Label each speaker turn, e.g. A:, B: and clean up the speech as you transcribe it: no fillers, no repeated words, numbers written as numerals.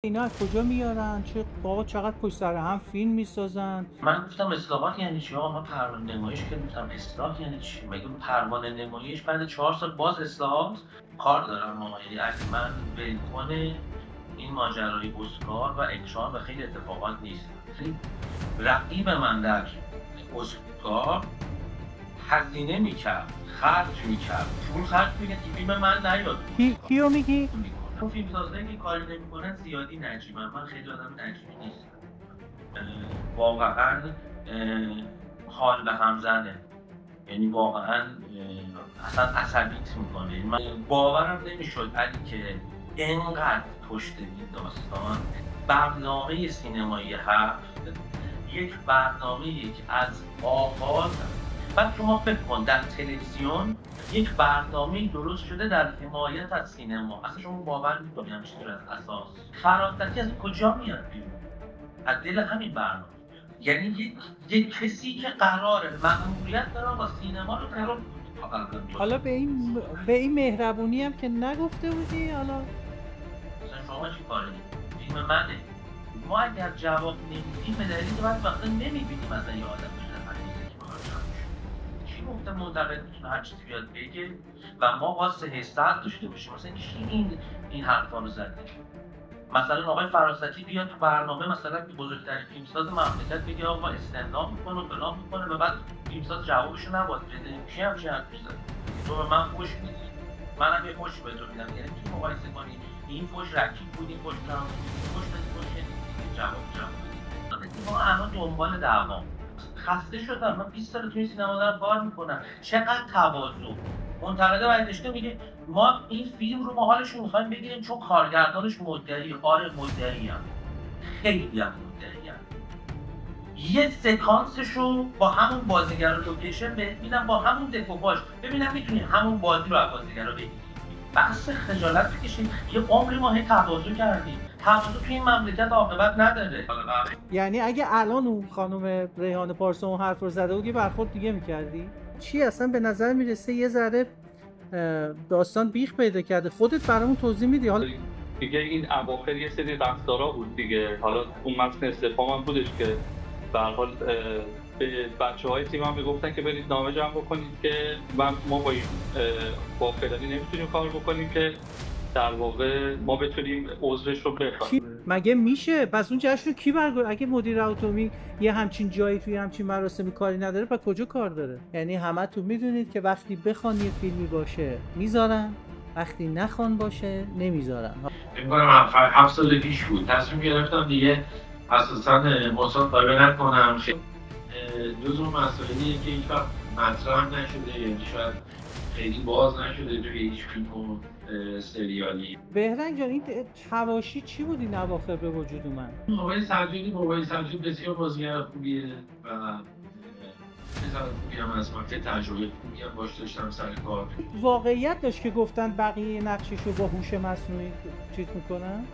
A: اینا از کجا میارن؟ بابا چقدر پشت سر هم فیلم میسازن.
B: من گفتم اصلاحات یعنی چی؟ آقا من پروانه نمایش که گفتم اصلاح یعنی چی؟ مگه پروانه نمایش بعد 4 سال باز اصلاحات کار دارم ما، یعنی اگه من ولکن این ماجرای اسکار و اکران و خیلی اتفاقات نیست. رقیب من در اسکار هزینه میکرد، خرج میکرد، پول خرج میکرد که فیلم من نیاد.
A: کیو میگی؟
B: اون فیلم سازایی که کاری نمیکنن زیادی نجیبن. من خیلی آدم نجیبی نیستم، واقعا حال به هم زنه، یعنی واقعا اصلا عصبیت میکنه. من باورم نمیشد علی که اینقدر پشت این داستان برنامه سینمایی هفت، یک برنامه‌ای که از آغاز، بعد شما فکر کن در تلویزیون یک برنامه‌ای درست شده در حمایت از سینما، اصلا شما باور می‌کنی همین چیزی از اساس فراتری از کجا میاد بیرون؟ از دل همین برنامه. یعنی یک کسی که قراره مأموریت داره با سینما رو ترور کنه.
A: حالا به این مهربونی هم که نگفته بودی. حالا
B: مثلا شما چی کاره دید؟ فیلم منه. ما اگر جواب نمیدیم به دلیلی که بعد وقتا نمیبینیم مثلا یه آدم کی گفته منتقد میتونه هر چیزی بیاد بگه و ما واسه حساب داشته باشیم؟ مثلا کی این حرفا رو زده؟ مثلا آقای فراستی بیاد تو برنامه مثلا بزرگترین فیلمساز مملکت بگه آقا استنداپ میکنه و فلان میکنه و بعد فیلمساز جوابشو نباید بده. کی همچین حرفی زده؟ تو به من فوش میدی، منم یه فوش به تو میدم. یعنی کی مقایسه کنی این فوش رکیب بود، این فوش نبود، فوش بدی، فوش بدی، جواب بدی. ما الان دنبال دعوام خسته شدم. من 20 سال توی سینما دارم کار میکنم. چقدر تواضع. منتقده برگشته میگه ما این فیلم رو ما حالش رو میخوایم بگیریم چون کارگردانش مدعی. آره مدعی هم، خیلی هم مدعی هم. یه سکانسش رو با همون بازیگر رو لوکیشن بهت میدم، با همون دکوپاژ، ببینم میتونی همون بازی رو از بازیگر رو بگیری. بحث خجالت بکشیم. یه عمری ما هی تواضع کردیم. تواضع توی این مملکت عاقبت نداره.
A: یعنی اگه الان اون خانم ریحانه پارسا اون حرف رو زده بود یه برخورد دیگه میکردی؟ چی اصلا به نظر میرسه یه ذره داستان بیخ پیدا کرده. خودت برامون توضیح میدی؟ حالا
C: دیگه این اواخر یه سری رفتارا بود دیگه. حالا اون متن استفهام هم بودش که به هر حال به بچه‌های تیم هم میگفتن که برید نامه جمع بکنید که ما با فلانی نمیتونیم کار بکنیم که در واقع ما بتونیم عذرش رو بخوایم.
A: مگه میشه؟ پس اون جشن رو کی اگه مدیر اتمی یه همچین جایی توی همچین مراسمی کاری نداره پس کجا کار داره؟ یعنی همتون میدونید که وقتی بخوان یه فیلمی باشه میذارن، وقتی نخوان باشه نمیذارن.
D: فکر کنم 7 سال پیش بود تصمیم گرفتم دیگه اساسا مصاحبه نکنم. جزو مسائلیه که هیچ وقت مطرح نشده، یعنی شاید خیلی باز نشده توی هیچ فیلم و سریالی.
A: بهرنگ جان این حواشی چی بود این اواخر به وجود اومد؟
D: آقای سجادی بسیار بازیگر خوبیه و پسر خوبی هم از من، تجربه خوبی هم باش داشتم سر کار.
A: واقعیت داشت که گفتن بقیه نقشش رو با هوش مصنوعی چیز میکنن؟